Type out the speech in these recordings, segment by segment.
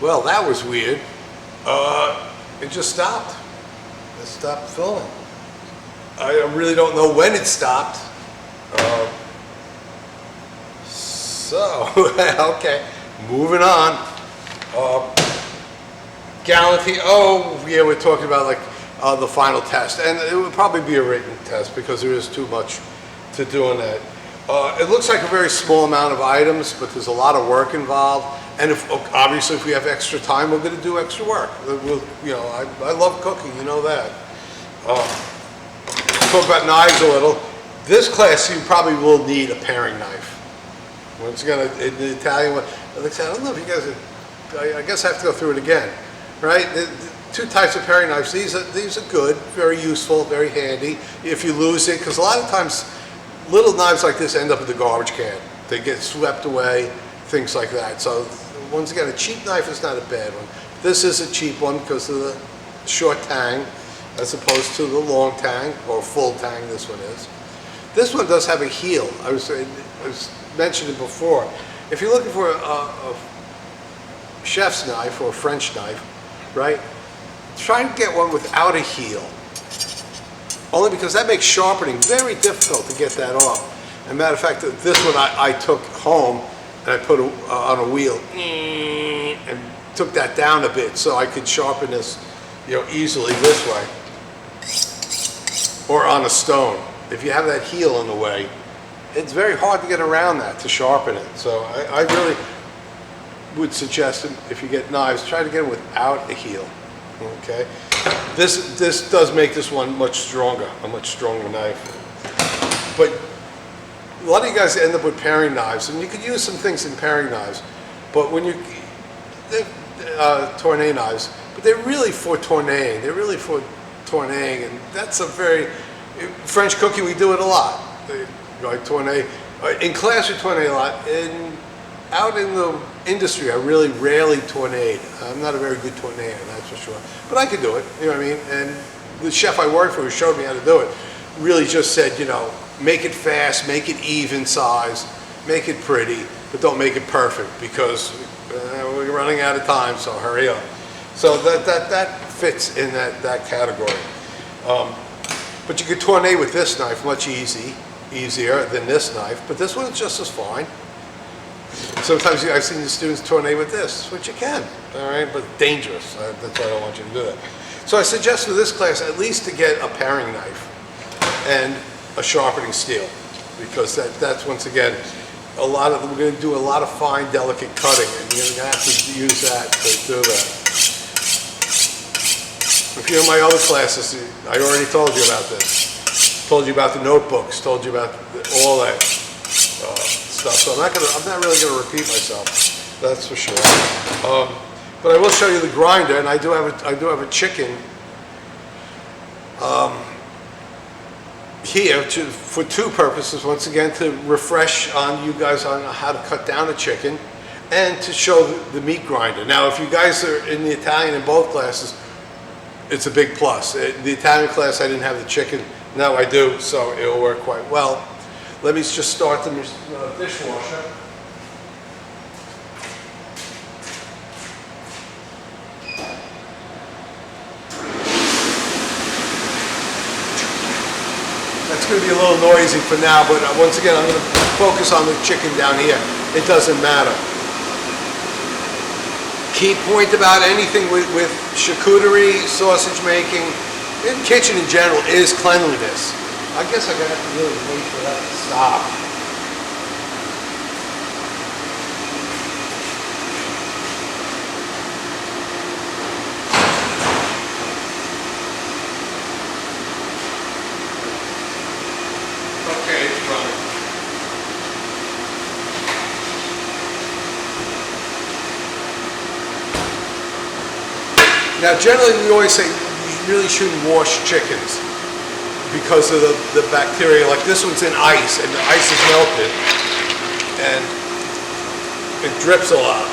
Well, that was weird. It just stopped. It stopped filming. I really don't know when it stopped. So, okay, moving on. Guarantee, oh yeah, we're talking about like the final test. And it would probably be a written test because there is too much to do in that. It looks like a very small amount of items, but there's a lot of work involved. And obviously if we have extra time, we're going to do extra work. I love cooking, you know that. Talk about knives a little. This class, you probably will need a paring knife. Once again, in the Italian one, I don't know if you guys, I guess I have to go through it again, right? The two types of paring knives. These are good, very useful, very handy. If you lose it, because a lot of times little knives like this end up in the garbage can. They get swept away, things like that. So once again, a cheap knife is not a bad one. This is a cheap one because of the short tang, as opposed to the long tang, or full tang this one is. This one does have a heel. I was mentioned it before. If you're looking for a chef's knife or a French knife, right, try and get one without a heel. Only because that makes sharpening very difficult to get that off. As a matter of fact, this one I took home and I put on a wheel and took that down a bit so I could sharpen this, easily this way. Or on a stone. If you have that heel in the way, it's very hard to get around that to sharpen it. So I really would suggest if you get knives, try to get them without a heel. Okay, this does make this one much stronger, a much stronger knife. But a lot of you guys end up with paring knives, and you could use some things in paring knives. But when tournée knives, but they're really for tournéing. They're really for tournéing, and that's a very French cooking. We do it a lot. Like tournée, in class we tournée a lot. Out in the industry, I really rarely tournéed. I'm not a very good tournéer, that's for sure. But I could do it, you know what I mean? And the chef I worked for who showed me how to do it really just said, make it fast, make it even size, make it pretty, but don't make it perfect because we're running out of time, so hurry up. So that fits in that category. But you could tourné with this knife much easier than this knife, but this one is just as fine. Sometimes I've seen the students tourné with this, which you can, all right, but dangerous. That's why I don't want you to do that. So I suggest for this class at least to get a paring knife and a sharpening steel, because that's once again we're going to do a lot of fine, delicate cutting, and you're going to have to use that to do that. If you're in my other classes, I already told you about this. Told you about the notebooks. Told you about all that stuff. So I'm not really going to repeat myself. That's for sure. But I will show you the grinder, and I do have a chicken here for two purposes. Once again, to refresh on you guys on how to cut down a chicken, and to show the meat grinder. Now, if you guys are in the Italian in both classes, it's a big plus. The Italian class, I didn't have the chicken. Now I do, so it'll work quite well. Let me just start the dishwasher. That's going to be a little noisy for now, but once again, I'm going to focus on the chicken down here. It doesn't matter. Key point about anything with charcuterie, sausage making, in kitchen in general, is cleanliness. I guess I'm going to have to really wait for that to stop. Okay, it's running. Now, generally, we always say you really shouldn't wash chickens because of the bacteria. Like this one's in ice, and the ice is melted, and it drips a lot.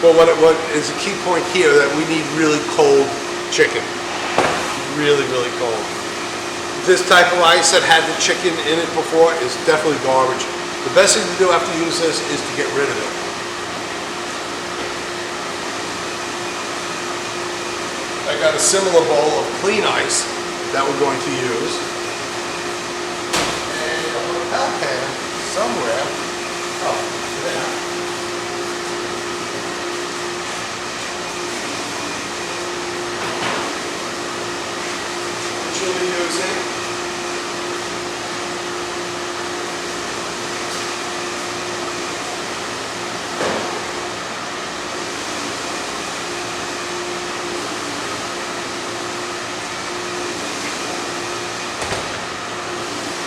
But what is a key point here that we need really cold chicken, really, really cold. This type of ice that had the chicken in it before is definitely garbage. The best thing to do after you use this is to get rid of it. I got a similar bowl of clean ice that we're going to use. And a little hell pan somewhere. Oh, there. Which we'll be using.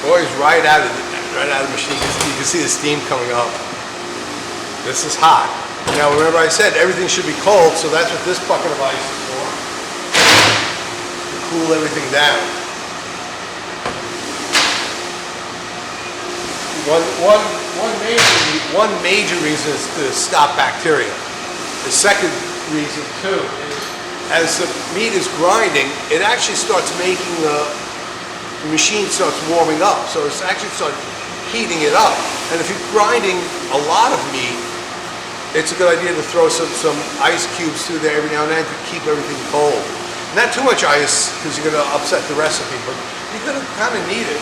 Boys, right out of the machine, you can see the steam coming up. This is hot. Now remember I said everything should be cold, so that's what this bucket of ice is for. To cool everything down. One major reason is to stop bacteria. The second reason too is as the meat is grinding, it actually starts making the machine starts warming up, so it's actually starts heating it up. And if you're grinding a lot of meat, it's a good idea to throw some ice cubes through there every now and then to keep everything cold. Not too much ice because you're going to upset the recipe, but you're going to kind of need it.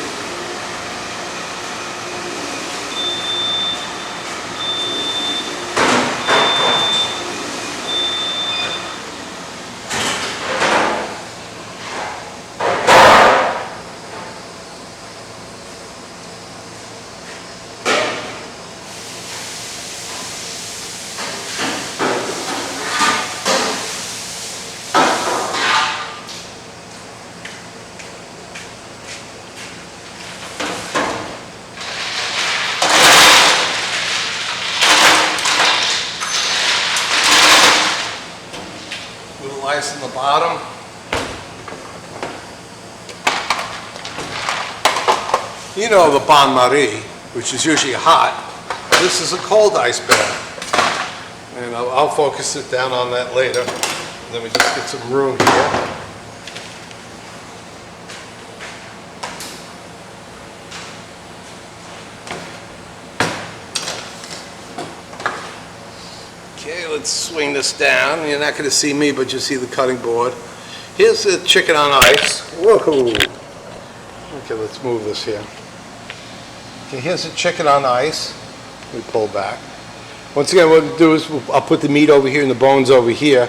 Ice in the bottom. You know the bain-marie, which is usually hot. This is a cold ice bath. And I'll focus it down on that later. Let me just get some room here. Okay, let's swing this down. You're not going to see me, but you see the cutting board. Here's the chicken on ice. Whoa! Okay, let's move this here. Okay, here's the chicken on ice. We pull back. Once again, what we'll do is I'll put the meat over here and the bones over here.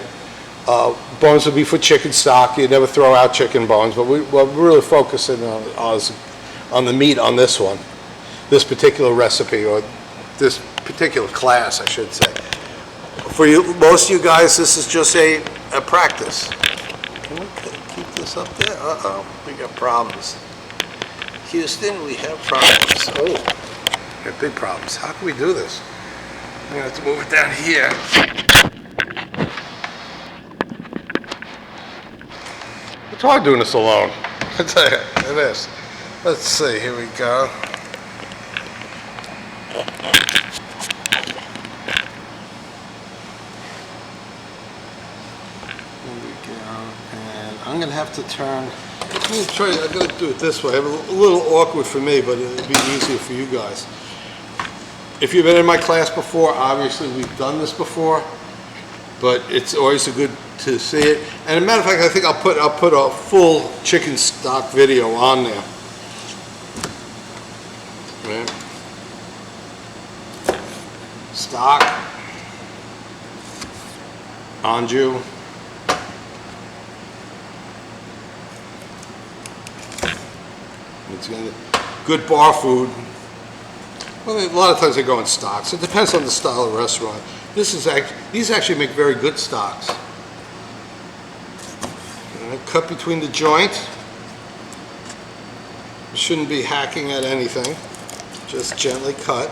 Bones will be for chicken stock. You never throw out chicken bones, but we're really focusing on the meat on this one, this particular recipe, or this particular class, I should say. For you, most of you guys, this is just a practice. Can we keep this up there? Uh-oh, we got problems. Houston, we have problems. Oh, we got big problems. How can we do this? I'm gonna have to move it down here. It's hard doing this alone. I tell you, it is. Let's see, here we go. I'm going to have to turn. I'm going to do it this way. A little awkward for me, but it'll be easier for you guys. If you've been in my class before, obviously we've done this before, but it's always good to see it. And as a matter of fact, I think I'll put a full chicken stock video on there. Right. Stock, anjou. It's good bar food. Well, a lot of times they go in stocks. It depends on the style of restaurant. These actually make very good stocks. Cut between the joint. You shouldn't be hacking at anything. Just gently cut.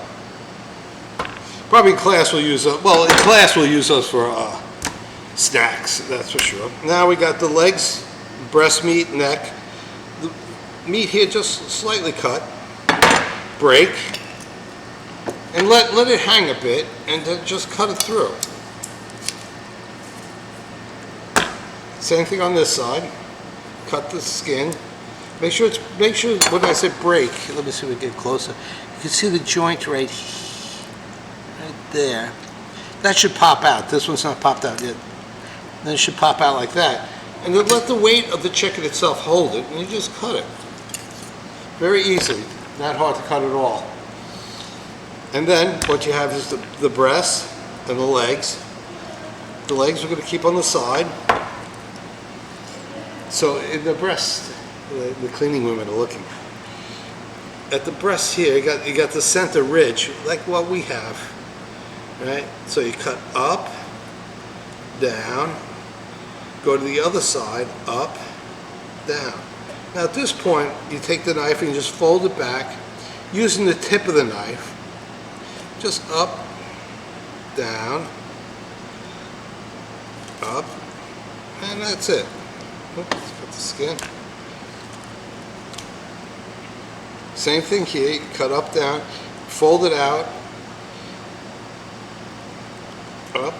Probably in class we'll use those. Well, in class we'll use those for snacks. That's for sure. Now we got the legs, breast meat, neck. The meat here just slightly cut. Break. And let it hang a bit, and then just cut it through. Same thing on this side. Cut the skin. Make sure when I say break, let me see if we get closer. You can see the joint right there. That should pop out. This one's not popped out yet. Then it should pop out like that. And then let the weight of the chicken itself hold it, and you just cut it. Very easily, not hard to cut at all. And then what you have is the breast and the legs. The legs we're going to keep on the side. So in the breast, the cleaning women are looking. At the breast here, you got the center ridge, like what we have, right? So you cut up, down, go to the other side, up, down. Now at this point, you take the knife and you just fold it back, using the tip of the knife, just up, down, up, and that's it. Oops, let's put the skin. Same thing here, you cut up, down, fold it out, up,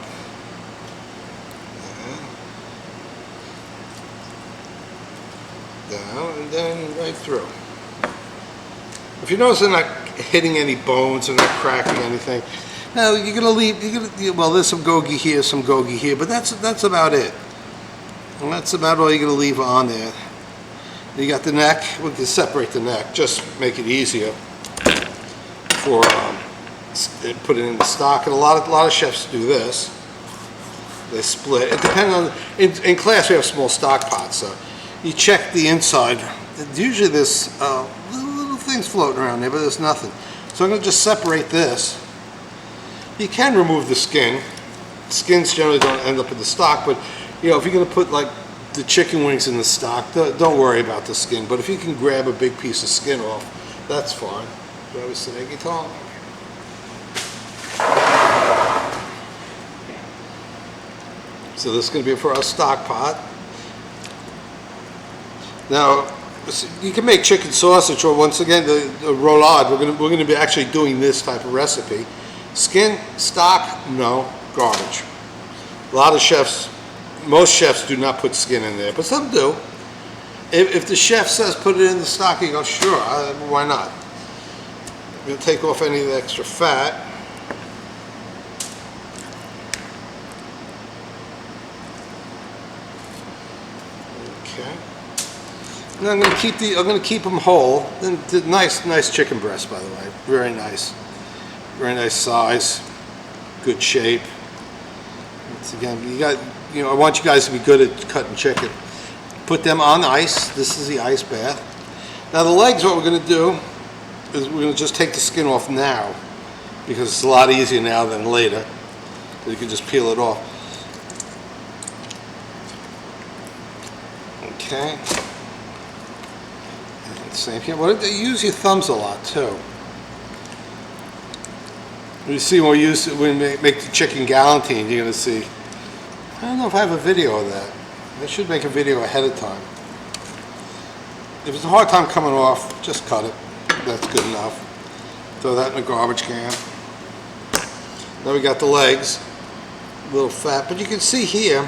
down, and then right through. If you notice they're not hitting any bones, they're not cracking anything. Now you're gonna leave. Well, there's some gogi here, but that's about it. And that's about all you're gonna leave on there. You got the neck. We can separate the neck, just make it easier for put it in the stock. And a lot of chefs do this. They split. It depends on. In class we have small stock pots, so you check the inside. Usually there's little things floating around there, but there's nothing. So I'm going to just separate this. You can remove the skin. Skins generally don't end up in the stock, but you know, if you're going to put like the chicken wings in the stock, don't worry about the skin. But if you can grab a big piece of skin off, that's fine. So this is going to be for our stock pot. Now, you can make chicken sausage, or once again the roulade. We're going to be actually doing this type of recipe. Skin, stock, no, garbage. A lot of chefs, most chefs do not put skin in there, but some do. If the chef says put it in the stock, you go, sure, why not? I'm going to take off any of the extra fat. Okay. And I'm going to keep them whole. And nice chicken breast, by the way. Very nice size, good shape. Once again, I want you guys to be good at cutting chicken. Put them on ice. This is the ice bath. Now the legs, what we're going to do is we're going to just take the skin off now, because it's a lot easier now than later. So you can just peel it off. Okay. And same here. Use your thumbs a lot too. You see when we make the chicken galantine, you're going to see. I don't know if I have a video of that. I should make a video ahead of time. If it's a hard time coming off, just cut it. That's good enough. Throw that in the garbage can. Now we got the legs. A little fat, but you can see here,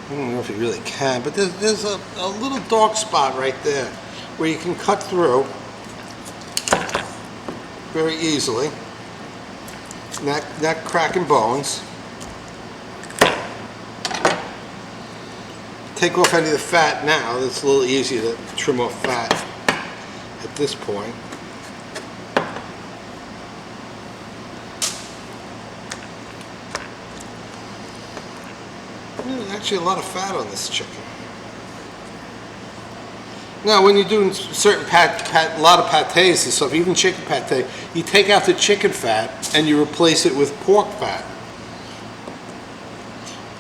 I don't know if you really can, but there's a little dark spot right there where you can cut through very easily. Not cracking bones. Take off any of the fat now. It's a little easier to trim off fat at this point. There's actually a lot of fat on this chicken. Now, when you're doing certain a lot of pâtés and stuff, even chicken pâté, you take out the chicken fat and you replace it with pork fat.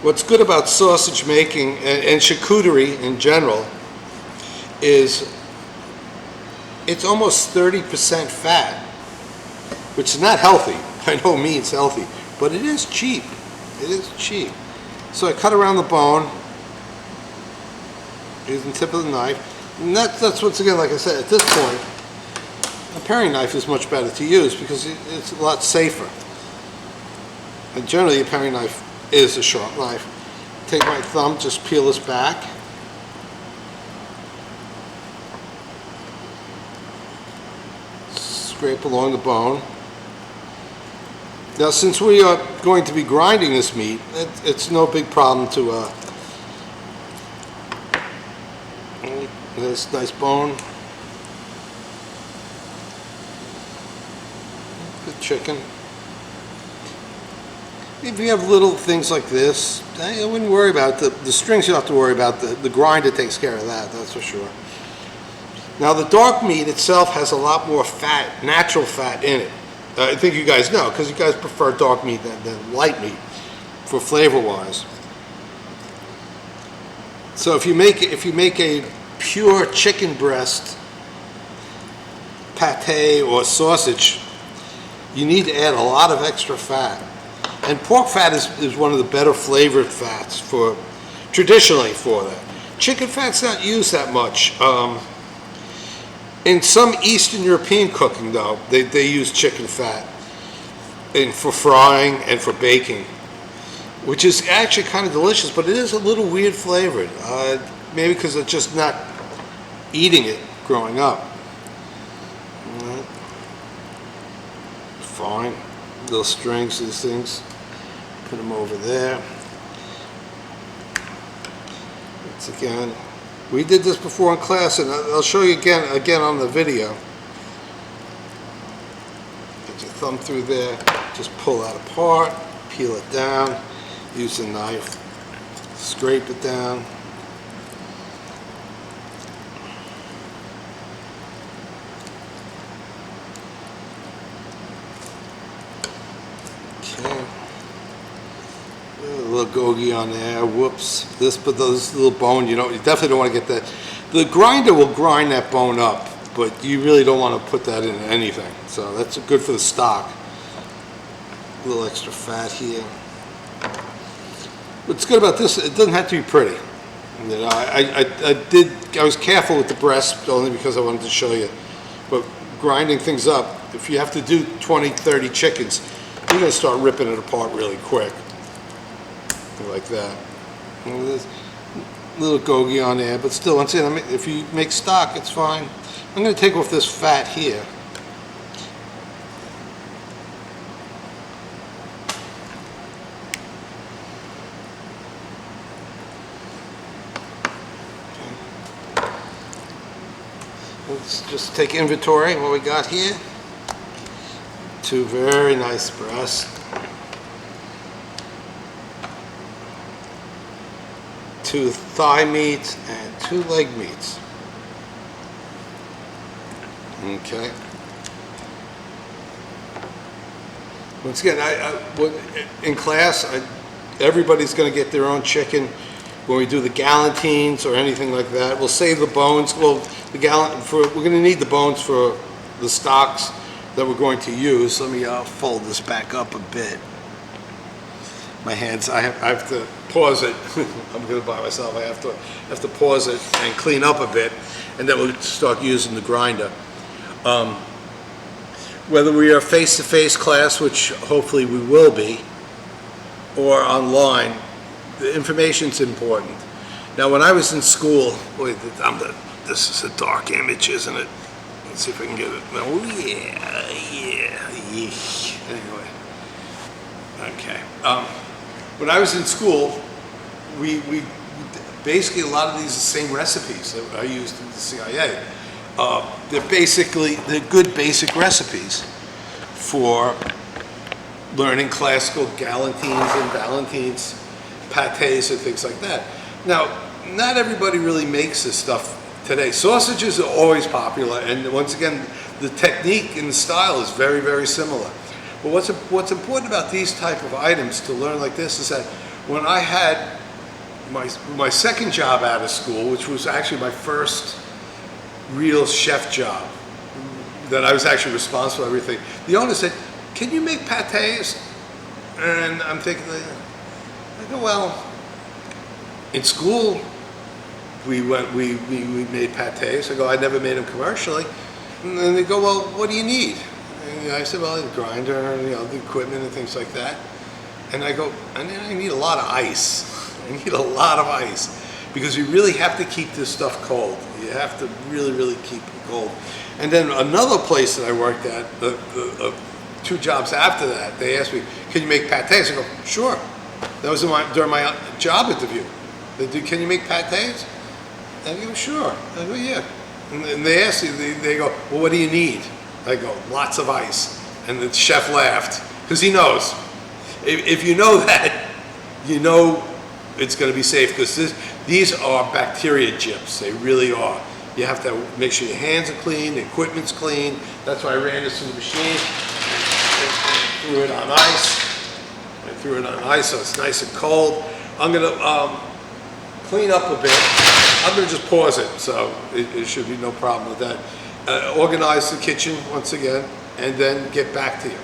What's good about sausage making and charcuterie in general is it's almost 30% fat, which is not healthy. By no means healthy, but it is cheap. It is cheap. So I cut around the bone using the tip of the knife. And that's once again, like I said, at this point, a paring knife is much better to use because it's a lot safer. And generally, a paring knife is a sharp knife. Take my thumb, just peel this back. Scrape along the bone. Now, since we are going to be grinding this meat, it's no big problem to This nice bone. Good chicken. If you have little things like this, I wouldn't worry about it. The strings you don't have to worry about. The grinder takes care of that, that's for sure. Now the dark meat itself has a lot more fat, natural fat in it. I think you guys know, because you guys prefer dark meat than light meat for flavor-wise. So if you make a pure chicken breast pate or sausage, you need to add a lot of extra fat. And pork fat is one of the better flavored fats traditionally for that. Chicken fat's not used that much. In some Eastern European cooking, though, they use chicken fat for frying and for baking, which is actually kind of delicious, but it is a little weird flavored. Maybe because it's just not eating it growing up. Fine. Little strings, these things. Put them over there. Once again, we did this before in class, and I'll show you again on the video. Get your thumb through there. Just pull that apart, peel it down, use a knife, scrape it down. Okay. A little gogi on there. Whoops. But those little bone, you definitely don't want to get that. The grinder will grind that bone up, but you really don't want to put that in anything. So that's good for the stock. A little extra fat here. What's good about this, it doesn't have to be pretty. I was careful with the breast only because I wanted to show you. But grinding things up, if you have to do 20, 30 chickens, you're going to start ripping it apart really quick. Like that. There's a little gogi on there, but still, once again, if you make stock, it's fine. I'm going to take off this fat here. Let's just take inventory of what we got here. Two very nice breasts. 2 thigh meats and 2 leg meats. Okay. Once again, in class, everybody's going to get their own chicken. When we do the galantines or anything like that, we'll save the bones. Well, we're going to need the bones for the stocks that we're going to use. Let me fold this back up a bit. My hands, I have to pause it. I'm good by myself. I have to pause it and clean up a bit, and then we'll start using the grinder. Whether we are face-to-face class, which hopefully we will be, or online, the information's important. Now, when I was in school, wait, this is a dark image, isn't it? Let's see if I can get it. Oh yeah. Anyway, okay. When I was in school, we basically, a lot of these are the same recipes that I used in the CIA. They're good basic recipes for learning classical galantines and valentines, pates and things like that. Now, not everybody really makes this stuff today. Sausages are always popular, and once again, the technique and the style is very, very similar. But what's important about these type of items to learn like this is that when I had my second job out of school, which was actually my first real chef job, that I was actually responsible for everything, the owner said, "Can you make pates?" And I'm thinking, I go, well, in school we made pates. I go, I never made them commercially. And then they go, well, what do you need? And I said, well, the grinder, the equipment and things like that. And I go, I need a lot of ice. I need a lot of ice, because you really have to keep this stuff cold. You have to really, really keep it cold. And then another place that I worked at, the 2 jobs after that, they asked me, can you make pates? I go, sure. That was during my job interview. They do, can you make pates? I go, sure. I go, yeah. And they ask you, they go, well, what do you need? I go, lots of ice. And the chef laughed, because he knows. If you know that, you know it's going to be safe, because these are bacteria chips. They really are. You have to make sure your hands are clean, the equipment's clean. That's why I ran this through the machine and threw it on ice. I threw it on ice so it's nice and cold. I'm going to clean up a bit. I'm going to just pause it, so it should be no problem with that. Organize the kitchen once again, and then get back to you.